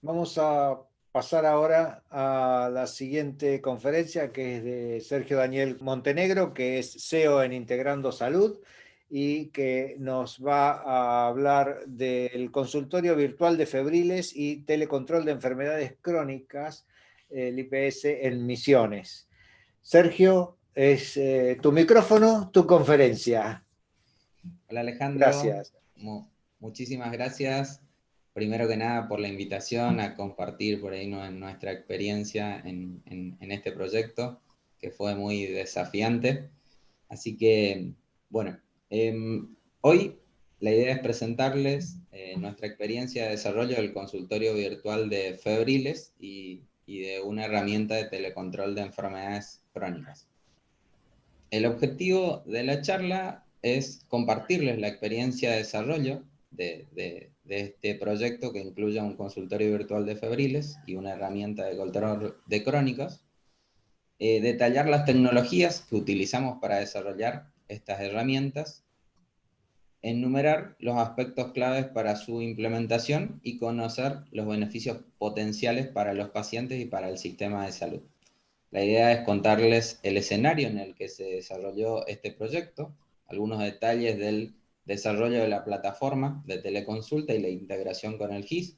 Vamos a pasar ahora a la siguiente conferencia, que es de Sergio Daniel Montenegro, que es CEO en Integrando Salud y que nos va a hablar del consultorio virtual de febriles y telecontrol de enfermedades crónicas, el IPS en Misiones. Sergio, es tu micrófono, tu conferencia. Hola Alejandro, Gracias. muchísimas gracias. Primero que nada por la invitación a compartir por ahí nuestra experiencia en este proyecto, que fue muy desafiante. Así que, bueno, hoy la idea es presentarles nuestra experiencia de desarrollo del consultorio virtual de febriles y de una herramienta de telecontrol de enfermedades crónicas. El objetivo de la charla es compartirles la experiencia de desarrollo de este proyecto que incluye un consultorio virtual de febriles y una herramienta de control de crónicos, detallar las tecnologías que utilizamos para desarrollar estas herramientas, enumerar los aspectos claves para su implementación y conocer los beneficios potenciales para los pacientes y para el sistema de salud. La idea es contarles el escenario en el que se desarrolló este proyecto, algunos detalles del desarrollo de la plataforma de teleconsulta y la integración con el GIS,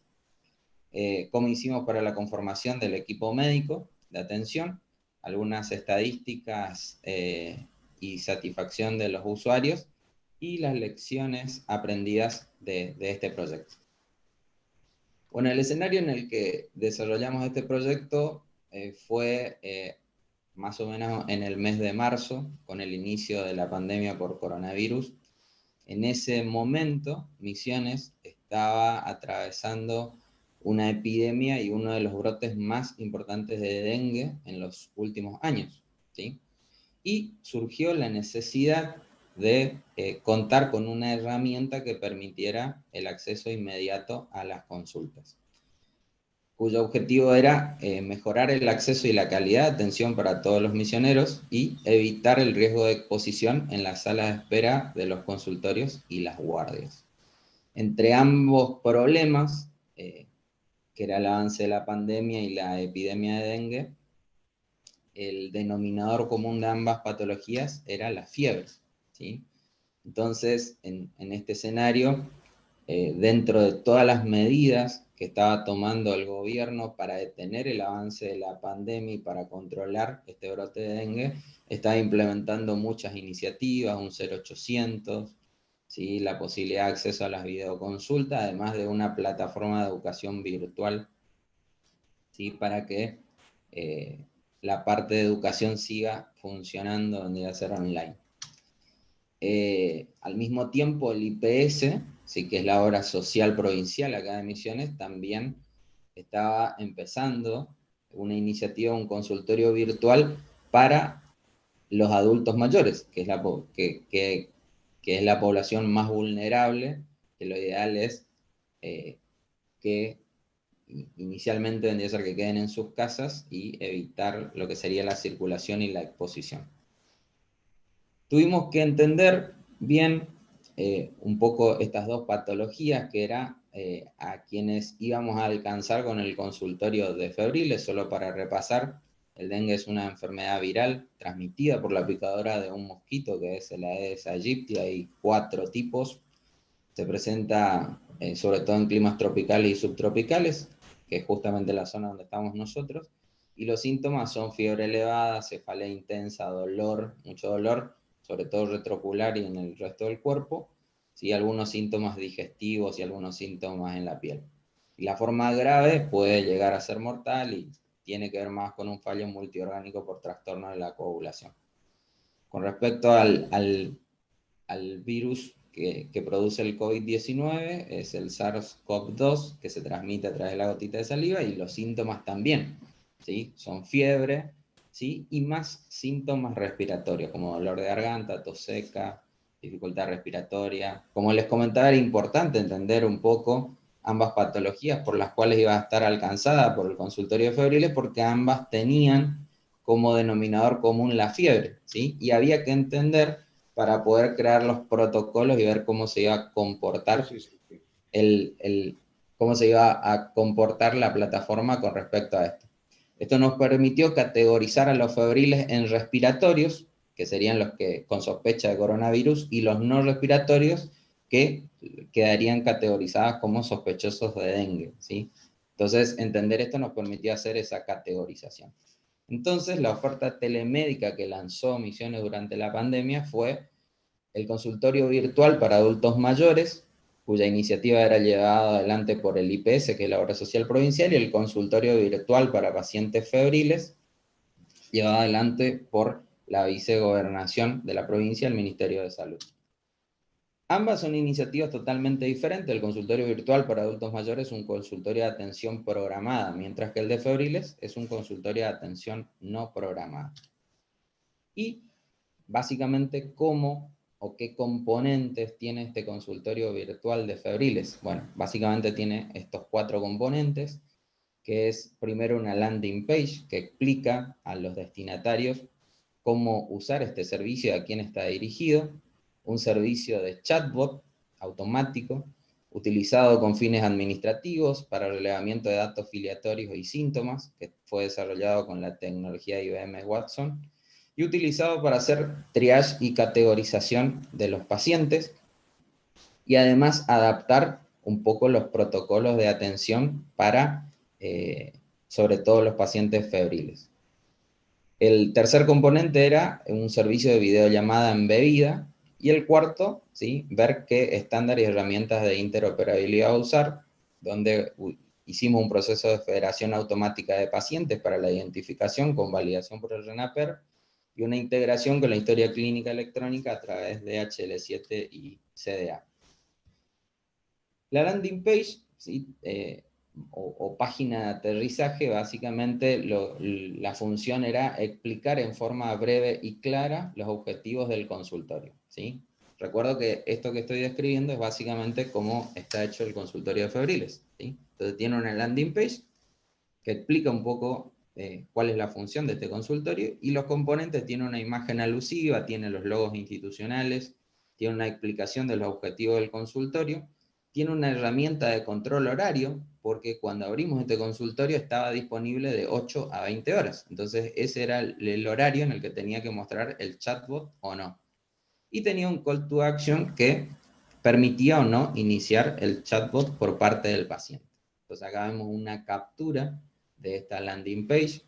cómo hicimos para la conformación del equipo médico de atención, algunas estadísticas y satisfacción de los usuarios y las lecciones aprendidas de este proyecto. Bueno, el escenario en el que desarrollamos este proyecto fue más o menos en el mes de marzo, con el inicio de la pandemia por coronavirus. En ese momento, Misiones estaba atravesando una epidemia y uno de los brotes más importantes de dengue en los últimos años, ¿sí? Y surgió la necesidad de contar con una herramienta que permitiera el acceso inmediato a las consultas, cuyo objetivo era mejorar el acceso y la calidad de atención para todos los misioneros y evitar el riesgo de exposición en la sala de espera de los consultorios y las guardias. Entre ambos problemas, que era el avance de la pandemia y la epidemia de dengue, el denominador común de ambas patologías era la fiebre, ¿sí? Entonces, en este escenario, dentro de todas las medidas que estaba tomando el gobierno para detener el avance de la pandemia y para controlar este brote de dengue, estaba implementando muchas iniciativas, un 0800, ¿sí? La posibilidad de acceso a las videoconsultas, además de una plataforma de educación virtual, ¿sí? Para que la parte de educación siga funcionando donde va a ser online. Al mismo tiempo, el IPS, sí, que es la obra social provincial acá de Misiones, también estaba empezando una iniciativa, un consultorio virtual para los adultos mayores, que es la población más vulnerable, que lo ideal es que inicialmente vendría a ser que queden en sus casas y evitar lo que sería la circulación y la exposición. Tuvimos que entender bien un poco estas dos patologías, que era a quienes íbamos a alcanzar con el consultorio de febriles. Solo para repasar, el dengue es una enfermedad viral transmitida por la picadura de un mosquito, que es el Aedes aegypti. Hay 4 tipos. Se presenta sobre todo en climas tropicales y subtropicales, que es justamente la zona donde estamos nosotros, y los síntomas son fiebre elevada, cefalea intensa, dolor, mucho dolor, sobre todo retroocular y en el resto del cuerpo, ¿sí? Algunos síntomas digestivos y algunos síntomas en la piel. Y la forma grave puede llegar a ser mortal y tiene que ver más con un fallo multiorgánico por trastorno de la coagulación. Con respecto al virus que produce el COVID-19, es el SARS-CoV-2, que se transmite a través de la gotita de saliva, y los síntomas también, ¿sí? Son fiebre, ¿sí? Y más síntomas respiratorios, como dolor de garganta, tos seca, dificultad respiratoria. Como les comentaba, era importante entender un poco ambas patologías por las cuales iba a estar alcanzada por el consultorio de febriles, porque ambas tenían como denominador común la fiebre, ¿sí? Y había que entender para poder crear los protocolos y ver cómo se iba a comportar Sí, sí, sí. el cómo se iba a comportar la plataforma con respecto a esto. Esto nos permitió categorizar a los febriles en respiratorios, que serían los que con sospecha de coronavirus, y los no respiratorios, que quedarían categorizados como sospechosos de dengue, ¿sí? Entonces, entender esto nos permitió hacer esa categorización. Entonces, la oferta telemédica que lanzó Misiones durante la pandemia fue el consultorio virtual para adultos mayores, cuya iniciativa era llevada adelante por el IPS, que es la Obra Social Provincial, y el consultorio virtual para pacientes febriles, llevado adelante por la Vicegobernación de la provincia, el Ministerio de Salud. Ambas son iniciativas totalmente diferentes. El consultorio virtual para adultos mayores es un consultorio de atención programada, mientras que el de febriles es un consultorio de atención no programada. Y básicamente, ¿cómo o qué componentes tiene este consultorio virtual de febriles? Bueno, básicamente tiene estos 4 componentes, que es primero una landing page que explica a los destinatarios cómo usar este servicio y a quién está dirigido, un servicio de chatbot automático, utilizado con fines administrativos para relevamiento de datos filiatorios y síntomas, que fue desarrollado con la tecnología IBM Watson, y utilizado para hacer triage y categorización de los pacientes, y además adaptar un poco los protocolos de atención para, sobre todo, los pacientes febriles. El tercer componente era un servicio de videollamada embebida, y el cuarto, ¿sí?, ver qué estándar y herramientas de interoperabilidad usar, donde hicimos un proceso de federación automática de pacientes para la identificación con validación por el RENAPER, y una integración con la historia clínica electrónica a través de HL7 y CDA. La landing page, ¿sí?, o página de aterrizaje, básicamente la función era explicar en forma breve y clara los objetivos del consultorio, ¿sí? Recuerdo que esto que estoy describiendo es básicamente cómo está hecho el consultorio de febriles, ¿sí? Entonces tiene una landing page que explica un poco cuál es la función de este consultorio, y los componentes tienen una imagen alusiva, tiene los logos institucionales, tiene una explicación de los objetivos del consultorio, tiene una herramienta de control horario, porque cuando abrimos este consultorio estaba disponible de 8 a 20 horas. Entonces ese era el horario en el que tenía que mostrar el chatbot o no. Y tenía un call to action que permitía o no iniciar el chatbot por parte del paciente. Entonces acá vemos una captura de esta landing page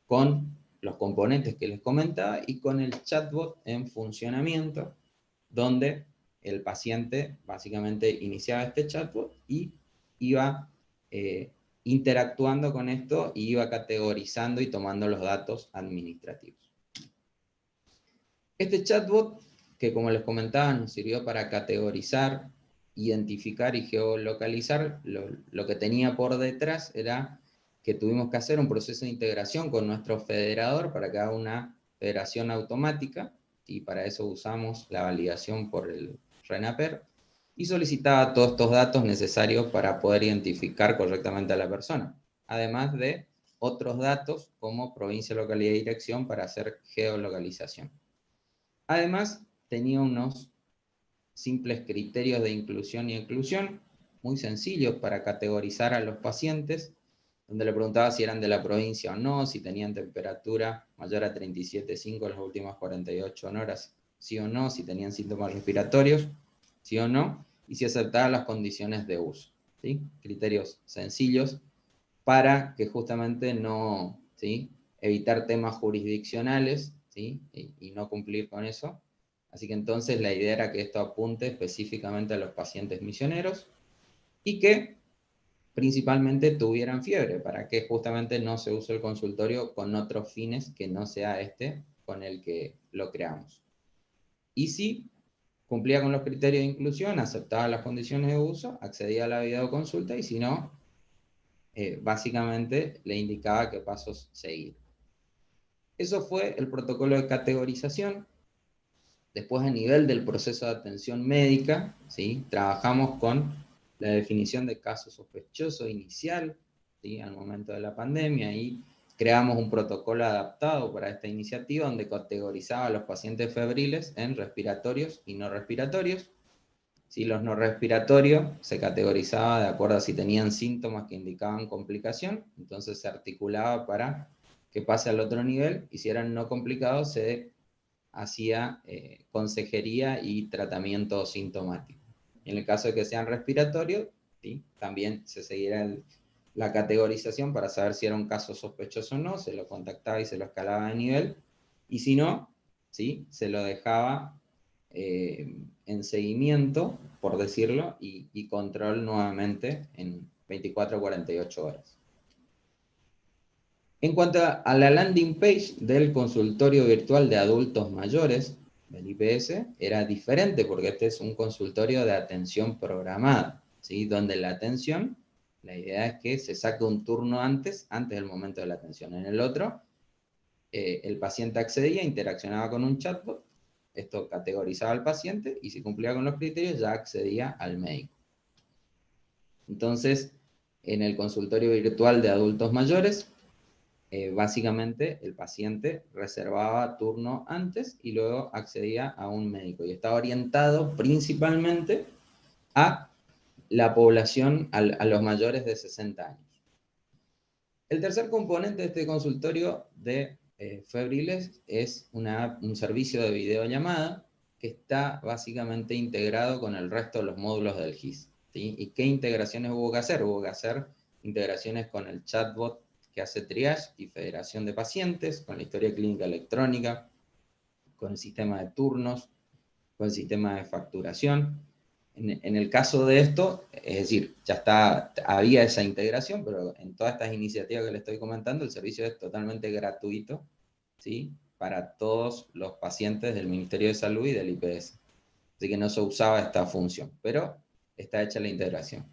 con los componentes que les comentaba y con el chatbot en funcionamiento, donde el paciente básicamente iniciaba este chatbot y iba interactuando con esto, y iba categorizando y tomando los datos administrativos. Este chatbot, que como les comentaba, nos sirvió para categorizar, identificar y geolocalizar, lo que tenía por detrás era que tuvimos que hacer un proceso de integración con nuestro federador para que haga una federación automática, y para eso usamos la validación por el RENAPER, y solicitaba todos estos datos necesarios para poder identificar correctamente a la persona, además de otros datos como provincia, localidad y dirección para hacer geolocalización. Además, tenía unos simples criterios de inclusión y exclusión, muy sencillos para categorizar a los pacientes, donde le preguntaba si eran de la provincia o no, si tenían temperatura mayor a 37,5 en las últimas 48 horas, sí o no, si tenían síntomas respiratorios, sí o no, y si aceptaban las condiciones de uso, ¿sí? Criterios sencillos para que justamente no, ¿sí?, evitar temas jurisdiccionales, ¿sí?, y no cumplir con eso. Así que entonces la idea era que esto apunte específicamente a los pacientes misioneros, y que principalmente tuvieran fiebre, para que justamente no se use el consultorio con otros fines que no sea este con el que lo creamos. Y si cumplía con los criterios de inclusión, aceptaba las condiciones de uso, accedía a la videoconsulta, y si no, básicamente le indicaba qué pasos seguir. Eso fue el protocolo de categorización. Después, a nivel del proceso de atención médica, ¿sí?, trabajamos con la definición de caso sospechoso inicial, ¿sí?, al momento de la pandemia, y creamos un protocolo adaptado para esta iniciativa, donde categorizaba a los pacientes febriles en respiratorios y no respiratorios. ¿sí? Los no respiratorios se categorizaba de acuerdo a si tenían síntomas que indicaban complicación, entonces se articulaba para que pase al otro nivel, y si eran no complicados se hacía consejería y tratamiento sintomático. Y en el caso de que sean respiratorios, ¿sí? También se seguirá la categorización para saber si era un caso sospechoso o no, se lo contactaba y se lo escalaba de nivel, y si no, ¿sí? Se lo dejaba en seguimiento, por decirlo, y control nuevamente en 24 a 48 horas. En cuanto a la landing page del consultorio virtual de adultos mayores del IPS, era diferente porque este es un consultorio de atención programada, ¿sí? Donde la atención, la idea es que se saque un turno antes del momento de la atención. En el otro, el paciente accedía, interaccionaba con un chatbot, esto categorizaba al paciente, y si cumplía con los criterios ya accedía al médico. Entonces, en el consultorio virtual de adultos mayores, básicamente el paciente reservaba turno antes y luego accedía a un médico, y estaba orientado principalmente a la población, a los mayores de 60 años. El tercer componente de este consultorio de febriles es un servicio de videollamada que está básicamente integrado con el resto de los módulos del GIS, ¿sí? ¿Y qué integraciones hubo que hacer? Hubo que hacer integraciones con el chatbot que hace triage y federación de pacientes, con la historia clínica electrónica, con el sistema de turnos, con el sistema de facturación. En el caso de esto, es decir, había esa integración, pero en todas estas iniciativas que le estoy comentando, el servicio es totalmente gratuito, ¿sí? Para todos los pacientes del Ministerio de Salud y del IPS. Así que no se usaba esta función, pero está hecha la integración.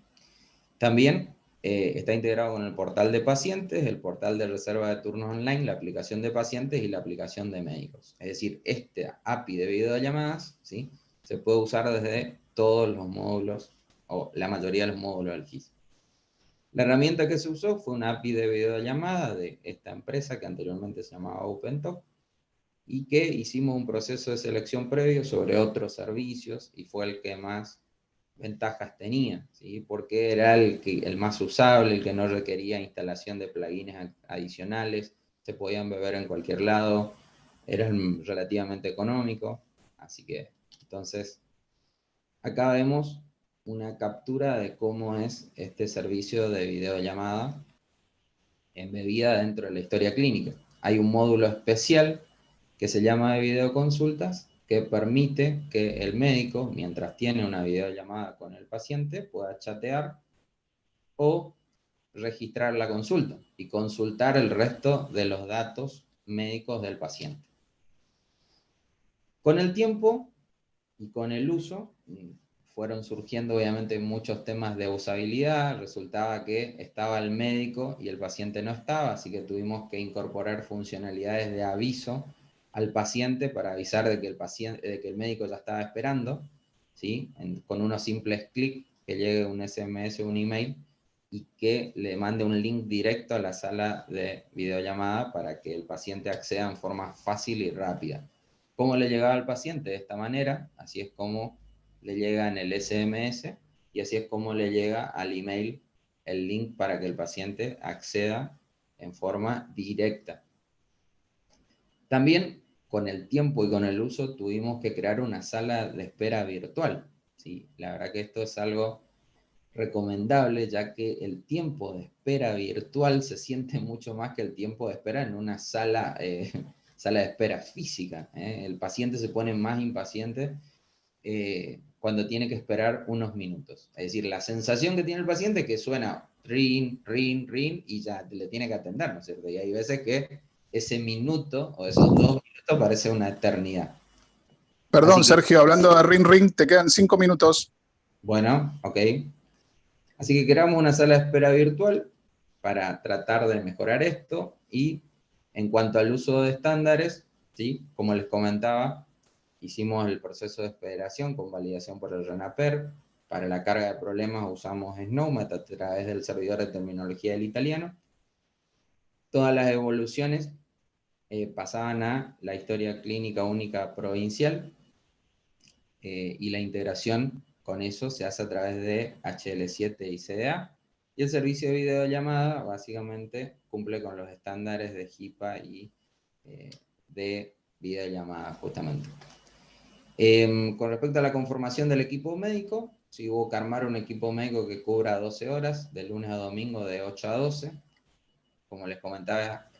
También está integrado con el portal de pacientes, el portal de reserva de turnos online, la aplicación de pacientes y la aplicación de médicos. Es decir, este API de videollamadas, ¿sí? Se puede usar desde todos los módulos, o la mayoría de los módulos del GIS. La herramienta que se usó fue una API de videollamada de esta empresa que anteriormente se llamaba OpenTalk, y que hicimos un proceso de selección previo sobre otros servicios, y fue el que más ventajas tenía, ¿sí? Porque era el más usable, el que no requería instalación de plugins adicionales, se podían beber en cualquier lado, era relativamente económico, así que entonces acá vemos una captura de cómo es este servicio de videollamada embebida dentro de la historia clínica. Hay un módulo especial que se llama de videoconsultas, que permite que el médico, mientras tiene una videollamada con el paciente, pueda chatear o registrar la consulta y consultar el resto de los datos médicos del paciente. Con el tiempo y con el uso, fueron surgiendo obviamente muchos temas de usabilidad. Resultaba que estaba el médico y el paciente no estaba, así que tuvimos que incorporar funcionalidades de aviso al paciente para avisar de que el médico ya estaba esperando, ¿sí? Con unos simples clics, que llegue un SMS o un email y que le mande un link directo a la sala de videollamada para que el paciente acceda en forma fácil y rápida. ¿Cómo le llegaba al paciente? De esta manera, así es como le llega en el SMS, y así es como le llega al email el link para que el paciente acceda en forma directa. También con el tiempo y con el uso tuvimos que crear una sala de espera virtual, ¿sí? La verdad que esto es algo recomendable, ya que el tiempo de espera virtual se siente mucho más que el tiempo de espera en una sala de espera física. El paciente se pone más impaciente cuando tiene que esperar unos minutos. Es decir, la sensación que tiene el paciente es que suena ring, ring, ring, y ya le tiene que atender, ¿no es cierto? Y hay veces que ese minuto o esos 2 minutos parece una eternidad. Perdón, Así que, Sergio, hablando de Ring Ring, te quedan 5 minutos. bueno, ok. Así que creamos una sala de espera virtual para tratar de mejorar esto. Y en cuanto al uso de estándares, ¿sí? Como les comentaba, hicimos el proceso de federación con validación por el RENAPER. Para la carga de problemas usamos SNOMED a través del servidor de terminología del italiano. Todas las evoluciones pasaban a la historia clínica única provincial, y la integración con eso se hace a través de HL7 y CDA. Y el servicio de videollamada básicamente cumple con los estándares de HIPAA y de videollamada justamente. Con respecto a la conformación del equipo médico, sí hubo que armar un equipo médico que cubra 12 horas, de lunes a domingo de 8 a 12. Como les comentaba,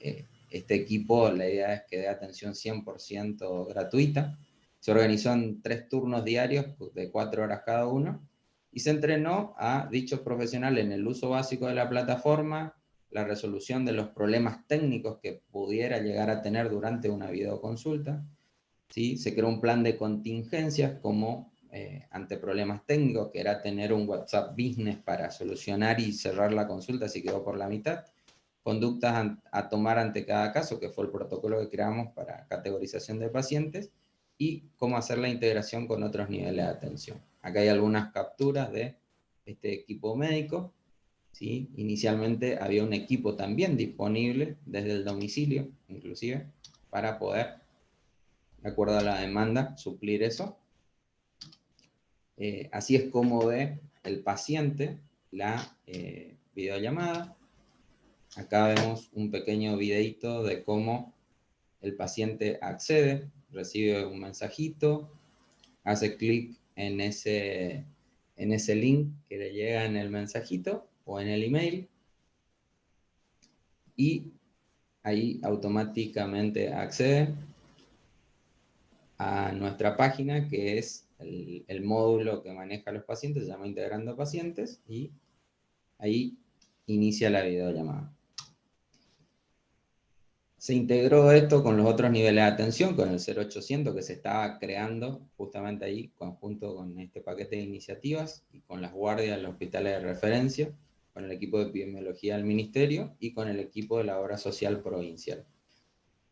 este equipo, la idea es que dé atención 100% gratuita. Se organizó en 3 turnos diarios de 4 horas cada uno y se entrenó a dichos profesionales en el uso básico de la plataforma, la resolución de los problemas técnicos que pudiera llegar a tener durante una videoconsulta. ¿Sí? Se creó un plan de contingencias como ante problemas técnicos, que era tener un WhatsApp Business para solucionar y cerrar la consulta si quedó por la mitad. Conductas a tomar ante cada caso, que fue el protocolo que creamos para categorización de pacientes, y cómo hacer la integración con otros niveles de atención. Acá hay algunas capturas de este equipo médico. ¿Sí? Inicialmente había un equipo también disponible desde el domicilio, inclusive, para poder, de acuerdo a la demanda, suplir eso. Así es como ve el paciente la videollamada. Acá vemos un pequeño videito de cómo el paciente accede, recibe un mensajito, hace clic en ese link que le llega en el mensajito o en el email y ahí automáticamente accede a nuestra página, que es el módulo que maneja a los pacientes, se llama Integrando Pacientes, y ahí inicia la videollamada. Se integró esto con los otros niveles de atención, con el 0800 que se estaba creando justamente ahí, conjunto con este paquete de iniciativas, y con las guardias de los hospitales de referencia, con el equipo de epidemiología del ministerio y con el equipo de la obra social provincial.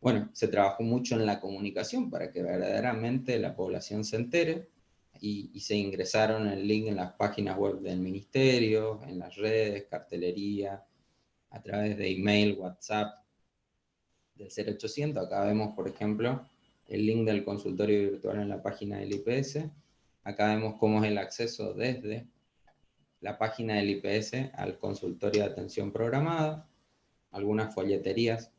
Bueno, se trabajó mucho en la comunicación para que verdaderamente la población se entere, y se ingresaron el link en las páginas web del ministerio, en las redes, cartelería, a través de email, WhatsApp, del 0800. Acá vemos, por ejemplo, el link del consultorio virtual en la página del IPS. Acá vemos cómo es el acceso desde la página del IPS al consultorio de atención programada, algunas folleterías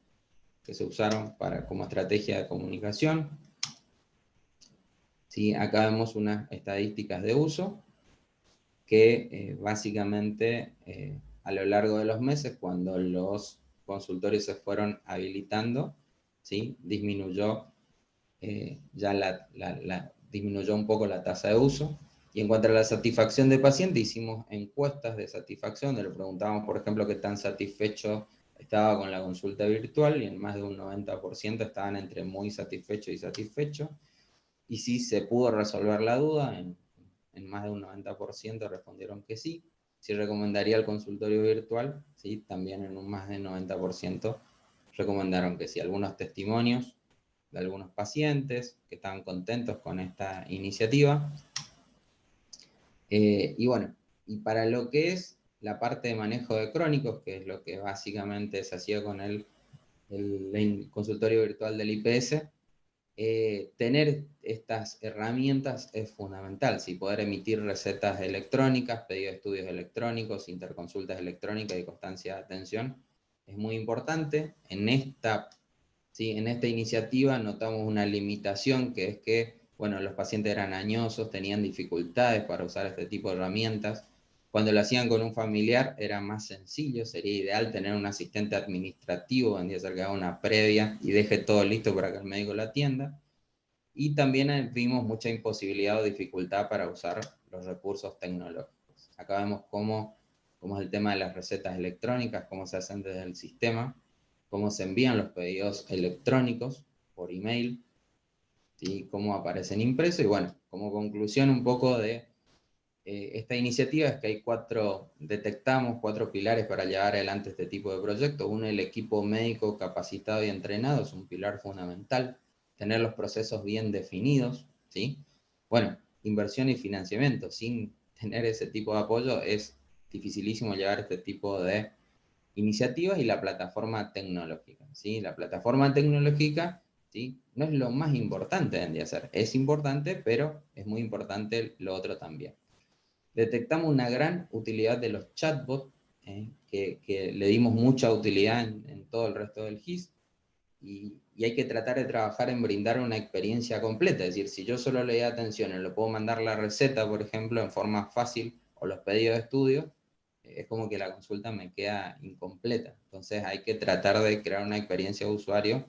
que se usaron como estrategia de comunicación. ¿Sí? Acá vemos unas estadísticas de uso que básicamente a lo largo de los meses, cuando los consultorios se fueron habilitando, ¿sí? Disminuyó disminuyó un poco la tasa de uso. Y en cuanto a la satisfacción de paciente, hicimos encuestas de satisfacción, donde le preguntábamos, por ejemplo, qué tan satisfecho estaba con la consulta virtual, y en más de un 90% estaban entre muy satisfecho y satisfecho. Y si se pudo resolver la duda, en más de un 90% respondieron que sí. Si recomendaría el consultorio virtual, sí, también en un más de 90% recomendaron que sí. Algunos testimonios de algunos pacientes que estaban contentos con esta iniciativa. Y bueno, y para lo que es la parte de manejo de crónicos, que es lo que básicamente se hacía con el consultorio virtual del IPS, tener estas herramientas es fundamental, ¿sí? Poder emitir recetas electrónicas, pedido de estudios electrónicos, interconsultas electrónicas y constancia de atención, es muy importante. ¿Sí? En esta iniciativa notamos una limitación, que es que, bueno, los pacientes eran añosos, tenían dificultades para usar este tipo de herramientas. Cuando lo hacían con un familiar era más sencillo, sería ideal tener un asistente administrativo, vendría a ser que haga una previa y deje todo listo para que el médico lo atienda. Y también vimos mucha imposibilidad o dificultad para usar los recursos tecnológicos. Acá vemos cómo es el tema de las recetas electrónicas, cómo se hacen desde el sistema, cómo se envían los pedidos electrónicos por email, ¿sí? Cómo aparecen impresos. Y bueno, como conclusión un poco de esta iniciativa es que detectamos 4 pilares para llevar adelante este tipo de proyectos. Uno, el equipo médico capacitado y entrenado, es un pilar fundamental. Tener los procesos bien definidos, ¿sí? Bueno, inversión y financiamiento. Sin tener ese tipo de apoyo es dificilísimo llevar este tipo de iniciativas. Y la plataforma tecnológica, ¿sí? La plataforma tecnológica, ¿sí? No es lo más importante en día ser. Es importante, pero es muy importante lo otro también. detectamos una gran utilidad de los chatbots, que le dimos mucha utilidad en todo el resto del GIS, y hay que tratar de trabajar en brindar una experiencia completa. Es decir, si yo solo le doy atención y le puedo mandar la receta, por ejemplo, en forma fácil, o los pedidos de estudio, es como que la consulta me queda incompleta. Entonces hay que tratar de crear una experiencia de usuario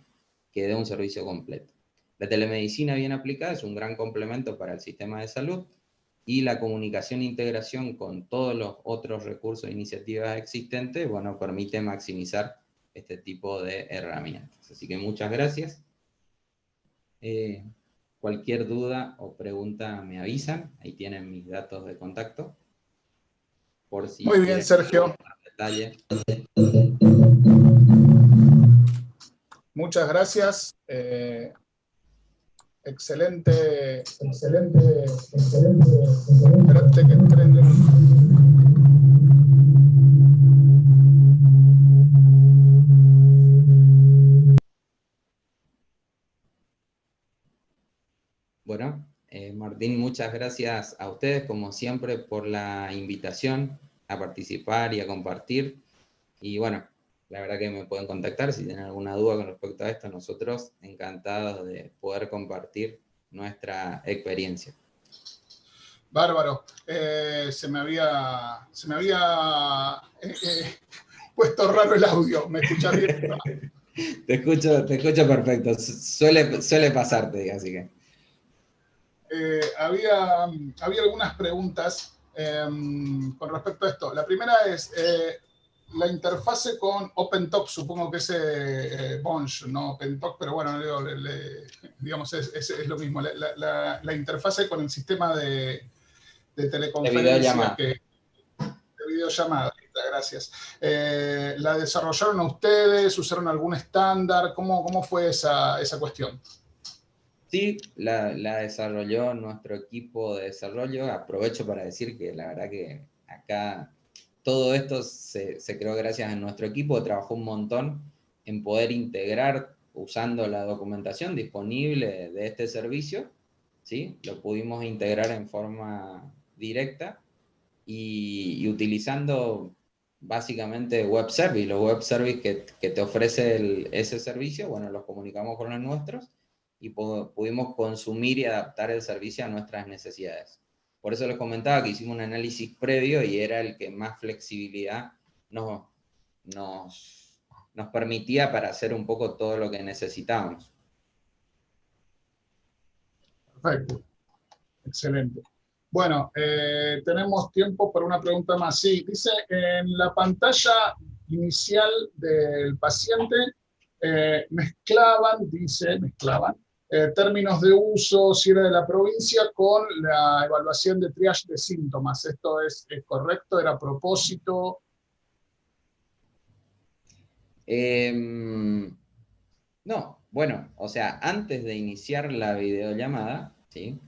que dé un servicio completo. La telemedicina bien aplicada es un gran complemento para el sistema de salud, y la comunicación e integración con todos los otros recursos e iniciativas existentes, bueno, permite maximizar este tipo de herramientas. Así que muchas gracias. Cualquier duda o pregunta me avisan, ahí tienen mis datos de contacto. Por si Muy bien, Sergio. Detalle. Muchas gracias. Excelente. Esperate que entren. Bueno, Martín, muchas gracias a ustedes, como siempre, por la invitación a participar y a compartir. Y bueno, la verdad que me pueden contactar si tienen alguna duda con respecto a esto. Nosotros encantados de poder compartir nuestra experiencia. Bárbaro. Se me había puesto raro el audio. ¿Me escuchás bien? Te escucho perfecto. Suele pasarte, así que. Había algunas preguntas con respecto a esto. La primera es la interfase con OpenTalk, supongo que es Bunch, no OpenTalk, pero bueno, digamos, es lo mismo. La interfase con el sistema de teleconferencia, de videollamada. Gracias. ¿La desarrollaron ustedes? ¿Usaron algún estándar? ¿Cómo fue esa cuestión? Sí, la desarrolló nuestro equipo de desarrollo. Aprovecho para decir que la verdad que acá todo esto se creó gracias a nuestro equipo, trabajó un montón en poder integrar usando la documentación disponible de este servicio, ¿sí? Lo pudimos integrar en forma directa y utilizando básicamente web service. Los web service que te ofrece ese servicio, bueno, los comunicamos con los nuestros y pudimos consumir y adaptar el servicio a nuestras necesidades. Por eso les comentaba que hicimos un análisis previo y era el que más flexibilidad nos permitía para hacer un poco todo lo que necesitábamos. Perfecto. Excelente. Bueno, tenemos tiempo para una pregunta más. Sí, dice, en la pantalla inicial del paciente mezclaban términos de uso, si era de la provincia, con la evaluación de triage de síntomas. ¿Esto es correcto? ¿Era a propósito? No, bueno, o sea, antes de iniciar la videollamada, ¿sí?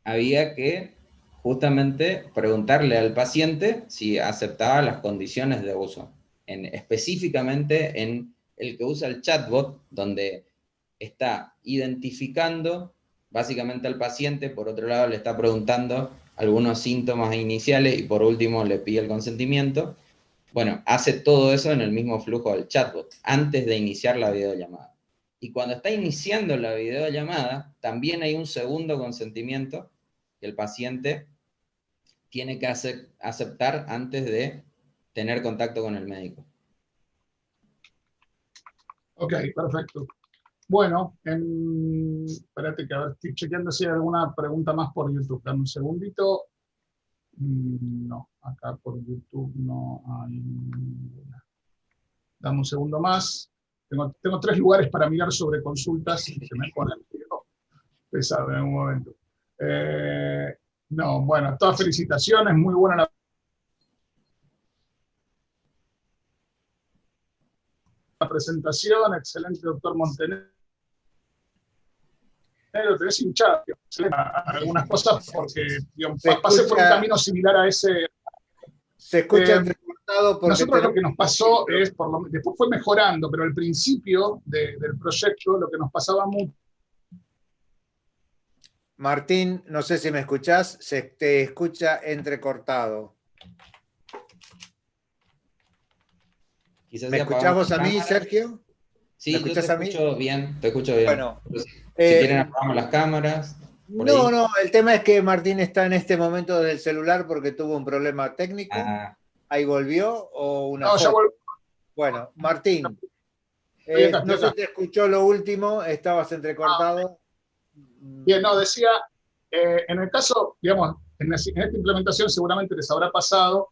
Había que justamente preguntarle al paciente si aceptaba las condiciones de uso. Específicamente en el que usa el chatbot, donde está identificando básicamente al paciente, por otro lado le está preguntando algunos síntomas iniciales y por último le pide el consentimiento. Bueno, hace todo eso en el mismo flujo del chatbot, antes de iniciar la videollamada. Y cuando está iniciando la videollamada, también hay un segundo consentimiento que el paciente tiene que aceptar antes de tener contacto con el médico. Ok, perfecto. Bueno, espérate que a ver, estoy chequeando si hay alguna pregunta más por YouTube. Dame un segundito. No, acá por YouTube no hay ninguna. Dame un segundo más. Tengo 3 lugares para mirar sobre consultas y se me ponen pesado en un momento. No, bueno, todas felicitaciones, muy buena la presentación, excelente, doctor Montenegro. Tenés hinchado algunas cosas porque digamos, pasé por un camino similar a ese. Se escucha entrecortado porque nosotros lo que nos pasó es, después fue mejorando, pero al principio del proyecto lo que nos pasaba mucho Martín, no sé si me escuchás, se te escucha entrecortado. Quizás ¿Me si escuchás apagamos vos a la mí, cámara. Sergio? Sí, ¿Me yo te escuchás a mí? escucho bien, te escucho bien. Bueno, Si quieren apagamos las cámaras, por ahí. no, el tema es que Martín está en este momento del celular porque tuvo un problema técnico. Ah, Ahí volvió o una No, ya foto. vuelvo. Bueno, Martín, Estoy no se acá. te escuchó lo último, estabas entrecortado. Bien, no, decía, en el caso, digamos, en esta implementación seguramente les habrá pasado,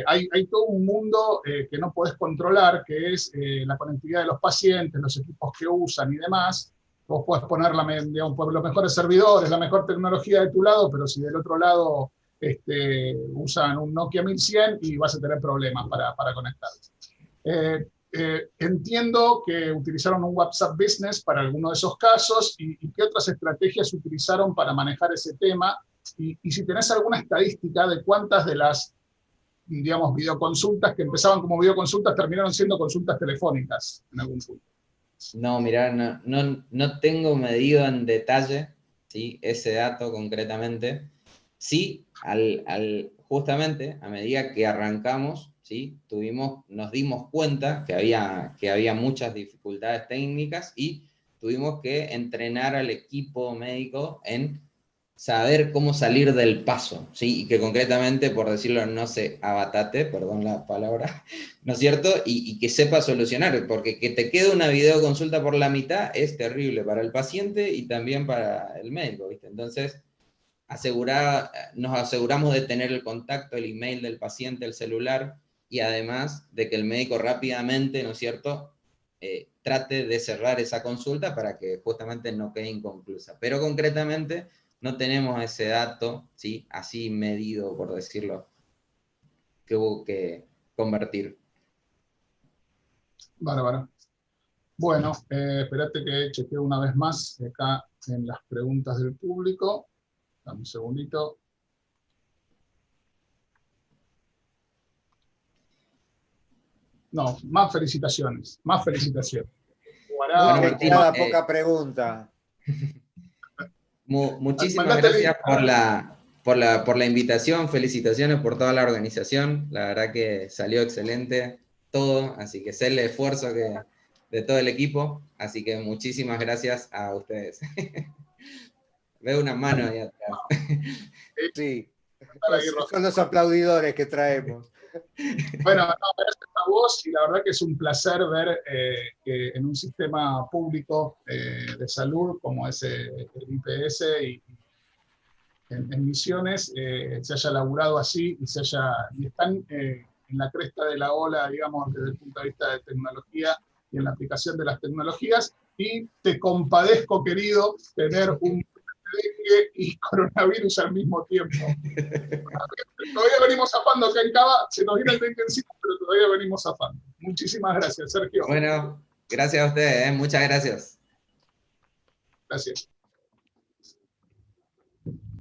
hay todo un mundo que no podés controlar, que es la conectividad de los pacientes, los equipos que usan y demás. Vos podés poner digamos, los mejores servidores, la mejor tecnología de tu lado, pero si del otro lado usan un Nokia 1100 y vas a tener problemas para conectarse. Entiendo que utilizaron un WhatsApp Business para alguno de esos casos y qué otras estrategias utilizaron para manejar ese tema y si tenés alguna estadística de cuántas de las, digamos, videoconsultas que empezaban como videoconsultas terminaron siendo consultas telefónicas en algún punto. no, mirá, no tengo medido en detalle, ¿sí? Ese dato concretamente. Sí, justamente a medida que arrancamos, ¿sí? Nos dimos cuenta que había muchas dificultades técnicas y tuvimos que entrenar al equipo médico en saber cómo salir del paso, ¿sí? Y que concretamente, por decirlo, no se abatate, perdón la palabra, ¿no es cierto? Y que sepa solucionar, porque que te quede una videoconsulta por la mitad es terrible para el paciente y también para el médico, ¿viste? Entonces, nos aseguramos de tener el contacto, el email del paciente, el celular, y además de que el médico rápidamente, ¿no es cierto?, trate de cerrar esa consulta para que justamente no quede inconclusa. Pero concretamente no tenemos ese dato, ¿sí?, así medido, por decirlo, que hubo que convertir. Bárbaro. Bueno, espérate que chequeo una vez más acá en las preguntas del público. Dame un segundito. No, más felicitaciones, más felicitaciones. Mucha Bueno, Martín, hinchada, poca pregunta. muchísimas Mandate gracias por la invitación, felicitaciones por toda la organización, la verdad que salió excelente todo, así que sé el esfuerzo de todo el equipo, así que muchísimas gracias a ustedes. Veo una mano ahí atrás. Sí, son los aplaudidores que traemos. Bueno, no, gracias a vos y la verdad que es un placer ver que en un sistema público de salud como es el IPS y en Misiones se haya laburado así y están en la cresta de la ola, digamos, desde el punto de vista de tecnología y en la aplicación de las tecnologías. Y te compadezco, querido, tener un dengue y coronavirus al mismo tiempo. Todavía venimos zafando acá en Cava, se nos viene el dengue encima, pero todavía venimos zafando. Muchísimas gracias, Sergio. Bueno, gracias a ustedes, muchas gracias. Gracias.